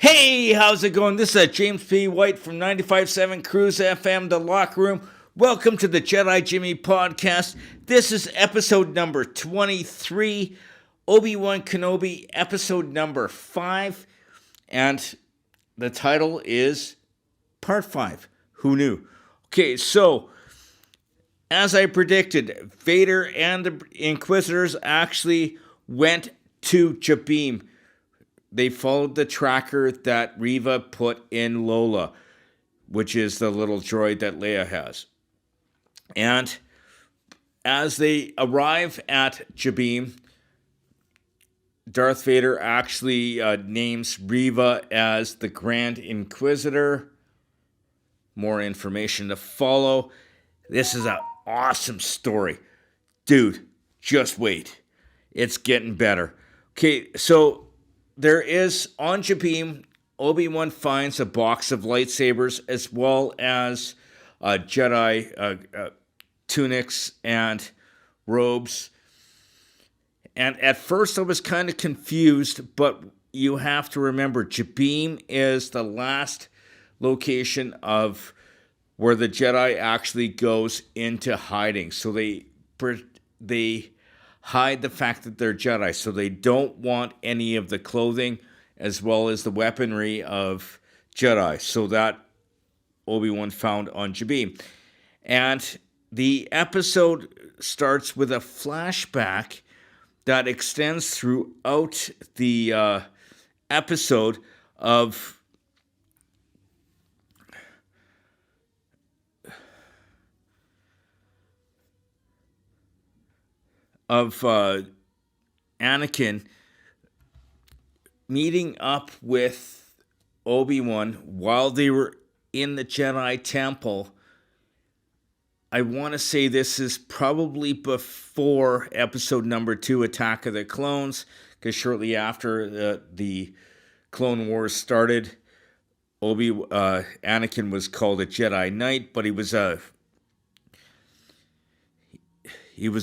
Hey, how's it going? This is James P. White from 95.7 Cruise FM, The Locker Room. Welcome to the Jedi Jimmy podcast. This is episode number 23, Obi-Wan Kenobi, episode number 5. And the title is Part 5. Who knew? Okay, so as I predicted, Vader and the Inquisitors actually went to Jabim. They followed the tracker that Reva put in Lola, which is the little droid that Leia has. And as they arrive at Jabim, Darth Vader actually names Reva as the Grand Inquisitor. More information to follow. This is an awesome story. Dude, just wait. It's getting better. Okay, so there is, on Jabim, Obi-Wan finds a box of lightsabers as well as Jedi tunics and robes. And at first I was kind of confused, but you have to remember, Jabim is the last location of where the Jedi actually goes into hiding. So they hide the fact that they're Jedi, so they don't want any of the clothing as well as the weaponry of Jedi. So that Obi-Wan found on Jabim. And the episode starts with a flashback that extends throughout the episode of Anakin meeting up with Obi-Wan while they were in the Jedi Temple. I want to say this is probably before episode number 2, Attack of the Clones, because shortly after the Clone Wars started, Anakin was called a Jedi Knight, but he was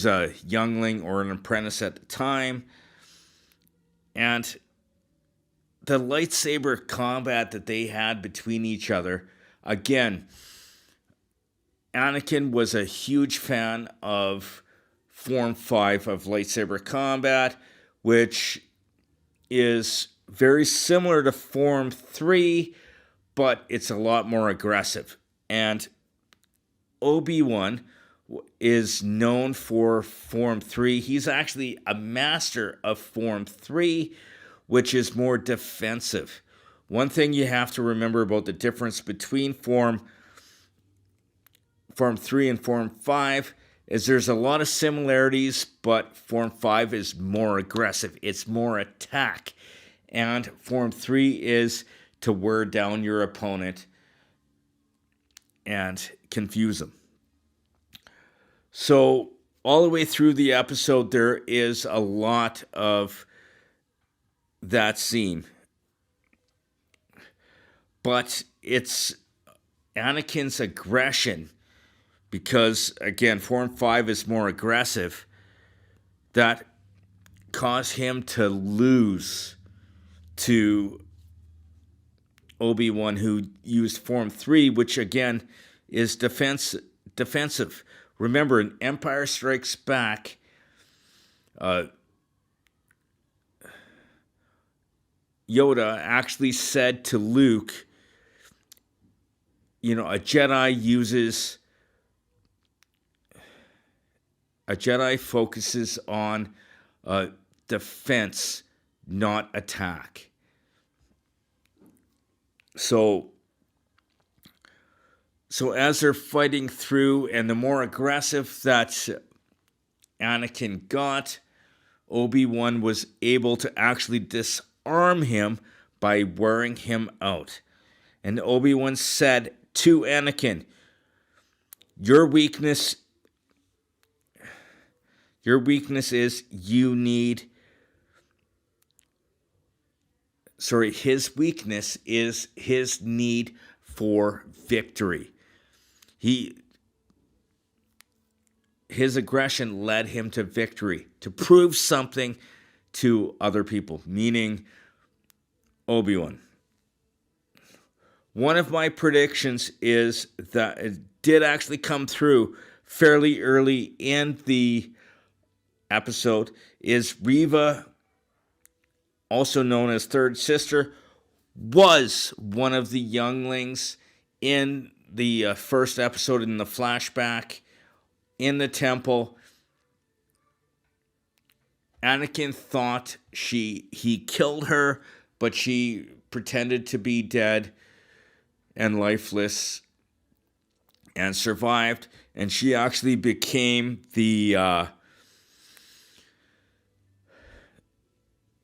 a youngling or an apprentice at the time. And the lightsaber combat that they had between each other, again, Anakin was a huge fan of Form 5 of lightsaber combat, which is very similar to Form 3, but it's a lot more aggressive. And Obi-Wan is known for Form 3. He's actually a master of Form 3, which is more defensive. One thing you have to remember about the difference between Form 3 and Form 5 is there's a lot of similarities, but Form 5 is more aggressive. It's more attack. And Form 3 is to wear down your opponent and confuse them. So all the way through the episode, there is a lot of that scene. But it's Anakin's aggression, because, again, Form 5 is more aggressive, that caused him to lose to Obi-Wan, who used Form 3, which, again, is defensive. Remember, in Empire Strikes Back, Yoda actually said to Luke, a Jedi focuses on defense, not attack. So as they're fighting through, and the more aggressive that Anakin got, Obi-Wan was able to actually disarm him by wearing him out. And Obi-Wan said to Anakin, Your weakness is his weakness is his need for victory. His aggression led him to victory, to prove something to other people, meaning Obi-Wan. one of my predictions is that it did actually come through fairly early in the episode, is Reva, also known as Third Sister, was one of the younglings in the first episode in the flashback in the temple. Anakin thought he killed her, but she pretended to be dead and lifeless and survived. And she actually became an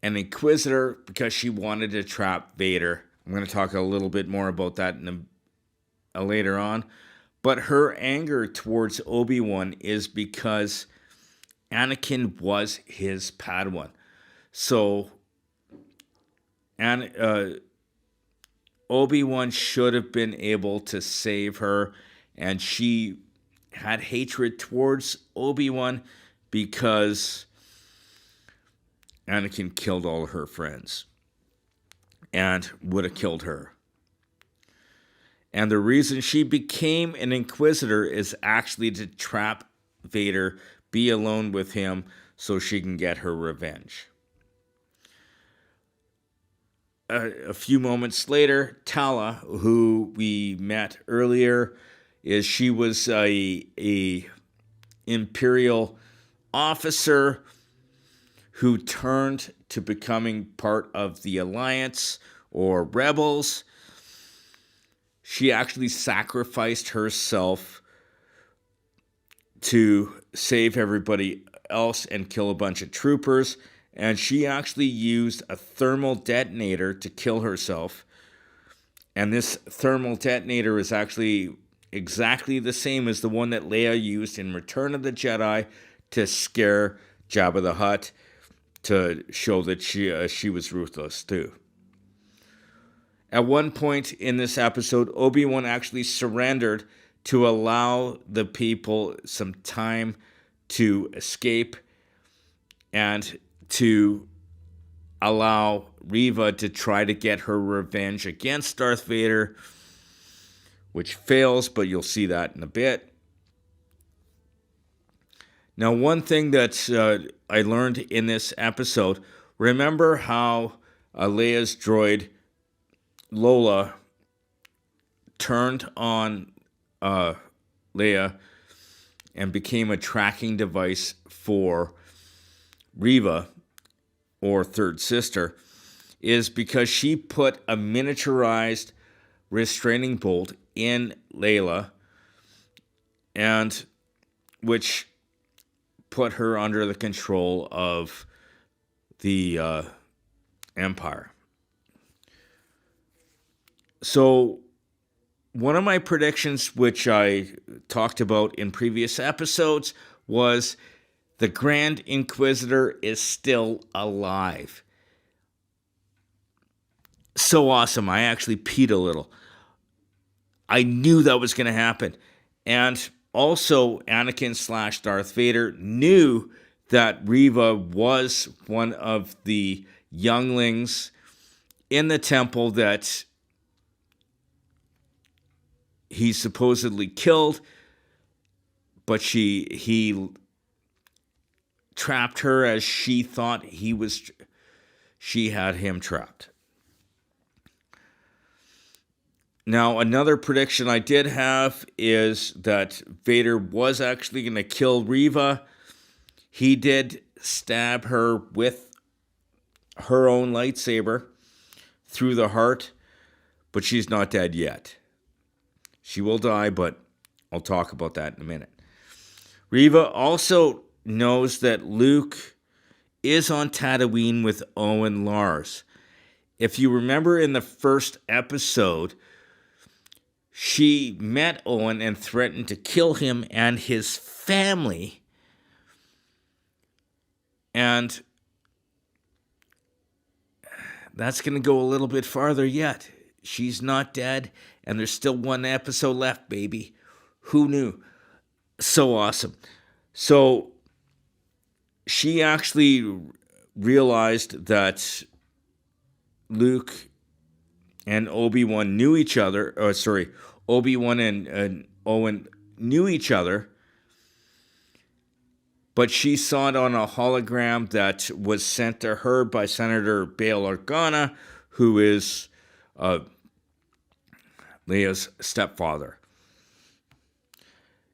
Inquisitor because she wanted to trap Vader. I'm going to talk a little bit more about that later on. But her anger towards Obi-Wan is because Anakin was his Padawan. So, Obi-Wan should have been able to save her, and she had hatred towards Obi-Wan because Anakin killed all her friends and would have killed her. And the reason she became an Inquisitor is actually to trap Vader, be alone with him, so she can get her revenge. A few moments later, Tala, who we met earlier, she was a Imperial officer who turned to becoming part of the Alliance or Rebels. She actually sacrificed herself to save everybody else and kill a bunch of troopers. And she actually used a thermal detonator to kill herself. And this thermal detonator is actually exactly the same as the one that Leia used in Return of the Jedi to scare Jabba the Hutt, to show that she was ruthless too. At one point in this episode, Obi-Wan actually surrendered to allow the people some time to escape and to allow Reva to try to get her revenge against Darth Vader, which fails, but you'll see that in a bit. Now, one thing that I learned in this episode, remember how Leia's droid, Lola, turned on Leia and became a tracking device for Reva, or Third Sister, is because she put a miniaturized restraining bolt in Layla, and which put her under the control of the Empire. So, one of my predictions, which I talked about in previous episodes, was the Grand Inquisitor is still alive. So awesome. I actually peed a little. I knew that was going to happen. And also, Anakin / Darth Vader knew that Reva was one of the younglings in the temple that he supposedly killed, but he trapped her as she thought she had him trapped. Now, another prediction I did have is that Vader was actually going to kill Reva. He did stab her with her own lightsaber through the heart, but she's not dead yet. She will die, but I'll talk about that in a minute. Reva also knows that Luke is on Tatooine with Owen Lars. If you remember in the first episode, she met Owen and threatened to kill him and his family. And that's going to go a little bit farther yet. She's not dead, and there's still one episode left, baby. Who knew? So awesome. So she actually realized that Luke and Obi-Wan knew each other. Obi-Wan and Owen knew each other, but she saw it on a hologram that was sent to her by Senator Bail Organa, who is Leia's stepfather.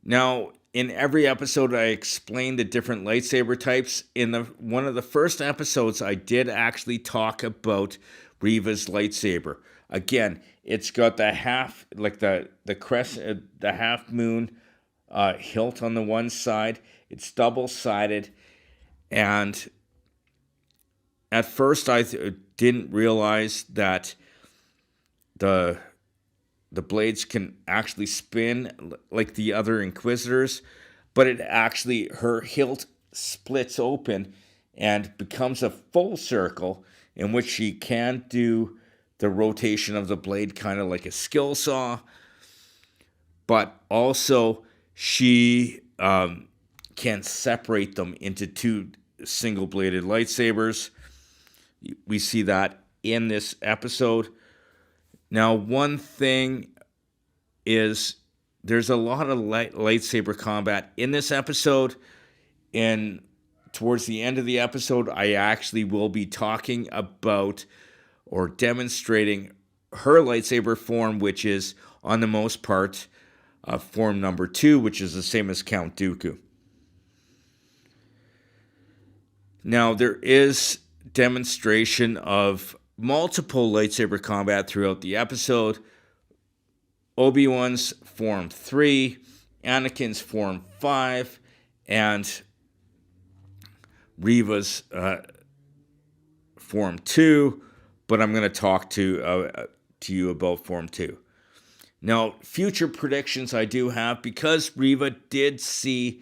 Now, in every episode, I explained the different lightsaber types. In one of the first episodes, I did actually talk about Reva's lightsaber. Again, it's got the half, like the crest, the half moon hilt on the one side. It's double-sided, and at first I didn't realize that the blades can actually spin like the other Inquisitors, but her hilt splits open and becomes a full circle in which she can do the rotation of the blade kind of like a skill saw, but also she can separate them into two single-bladed lightsabers. We see that in this episode. Now, one thing is there's a lot of lightsaber combat in this episode, and towards the end of the episode, I actually will be talking about or demonstrating her lightsaber form, which is, on the most part, form number 2, which is the same as Count Dooku. Now, there is demonstration of multiple lightsaber combat throughout the episode. Obi-Wan's form 3, Anakin's form 5, and Reva's form 2, but I'm going to talk to you about form 2. Now, future predictions I do have, because Reva did see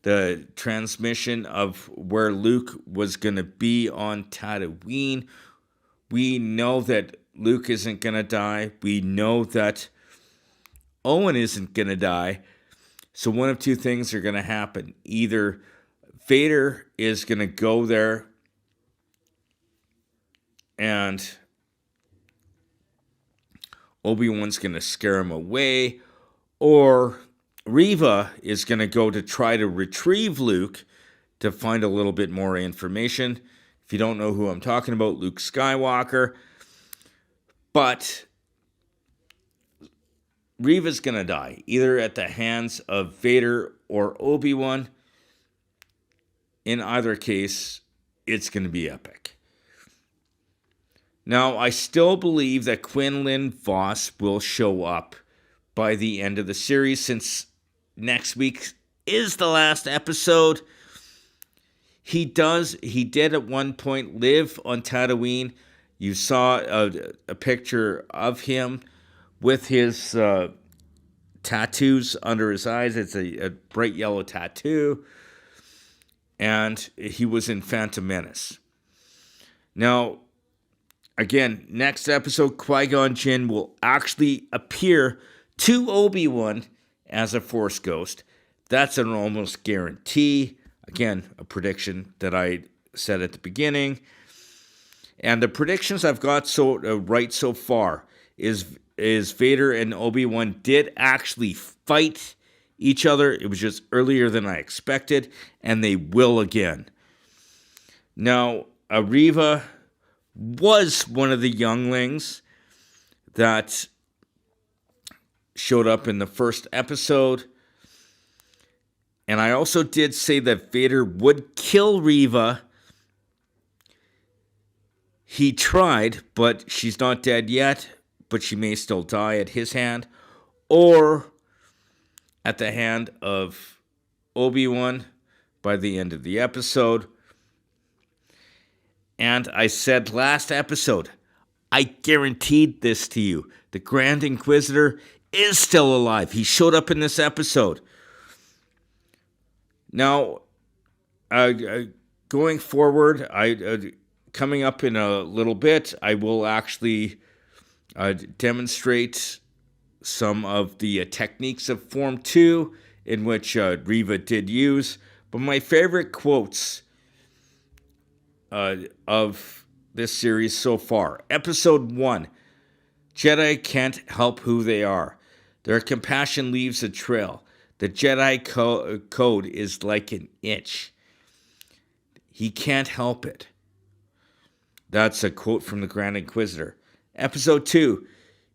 the transmission of where Luke was going to be on Tatooine. We know that Luke isn't going to die. We know that Owen isn't going to die. So one of two things are going to happen. Either Vader is going to go there and Obi-Wan's going to scare him away, or Reva is going to go to try to retrieve Luke to find a little bit more information. If you don't know who I'm talking about, Luke Skywalker. But Reva's going to die, either at the hands of Vader or Obi-Wan. In either case, it's going to be epic. Now, I still believe that Quinlan Vos will show up by the end of the series, since next week is the last episode. He did at one point live on Tatooine. You saw a picture of him with his tattoos under his eyes. It's a bright yellow tattoo. And he was in Phantom Menace. Now, again, next episode, Qui-Gon Jinn will actually appear to Obi-Wan as a Force ghost. That's an almost guarantee. Again, a prediction that I said at the beginning. And the predictions I've got right so far is Vader and Obi-Wan did actually fight each other. It was just earlier than I expected, and they will again. Now, Reva was one of the younglings that showed up in the first episode. And I also did say that Vader would kill Reva. He tried, but she's not dead yet, but she may still die at his hand, or at the hand of Obi-Wan by the end of the episode. And I said last episode, I guaranteed this to you. The Grand Inquisitor is still alive. He showed up in this episode. Now, going forward, coming up in a little bit, I will actually demonstrate some of the techniques of Form 2 in which Reva did use. But my favorite quotes of this series so far. Episode 1, Jedi can't help who they are. Their compassion leaves a trail. The Jedi code is like an itch. He can't help it. That's a quote from the Grand Inquisitor. Episode 2.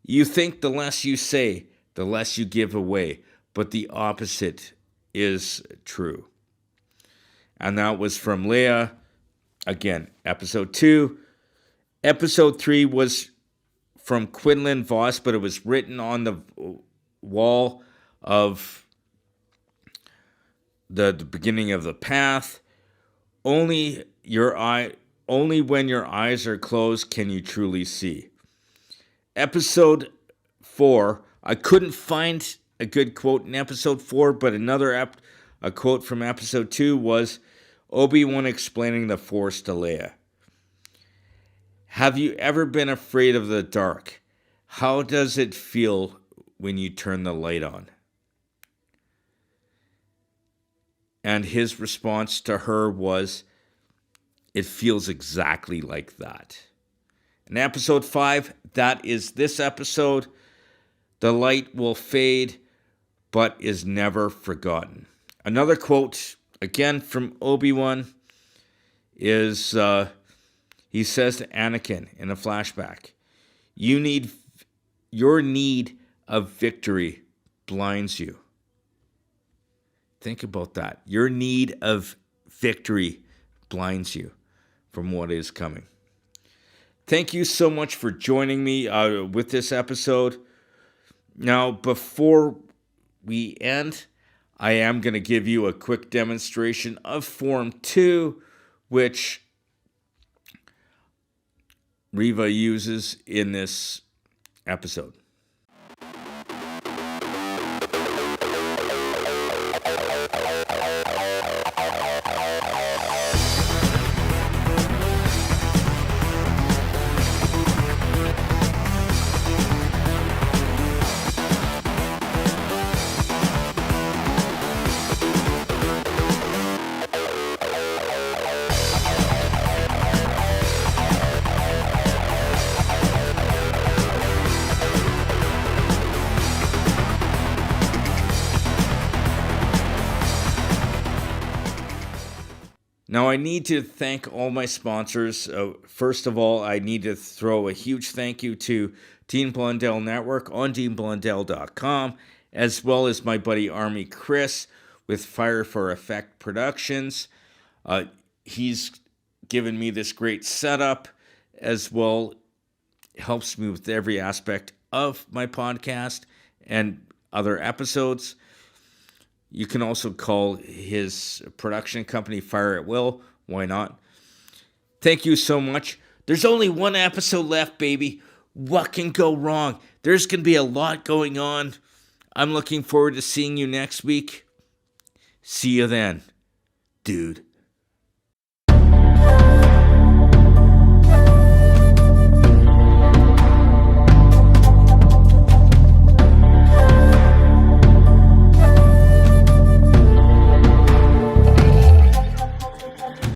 You think the less you say, the less you give away, but the opposite is true. And that was from Leia. Again, episode 2. Episode 3 was from Quinlan Voss, but it was written on the wall of the beginning of the path. Only when your eyes are closed can you truly see. Episode 4, I couldn't find a good quote in episode 4, but a quote from episode 2 was Obi-Wan explaining the Force to Leia. Have you ever been afraid of the dark? How does it feel when you turn the light on? And his response to her was, it feels exactly like that. In episode 5, that is this episode, the light will fade, but is never forgotten. Another quote, again from Obi-Wan, is he says to Anakin in a flashback, your need of victory blinds you. Think about that. Your need of victory blinds you from what is coming. Thank you so much for joining me with this episode. Now, before we end, I am going to give you a quick demonstration of Form 2, which Reva uses in this episode. Now, I need to thank all my sponsors. First of all, I need to throw a huge thank you to Dean Blundell Network on deanblundell.com, as well as my buddy Army Chris with Fire for Effect Productions. He's given me this great setup, as well helps me with every aspect of my podcast and other episodes. You can also call his production company Fire at Will. Why not? Thank you so much. There's only one episode left, baby. What can go wrong? There's going to be a lot going on. I'm looking forward to seeing you next week. See you then, dude.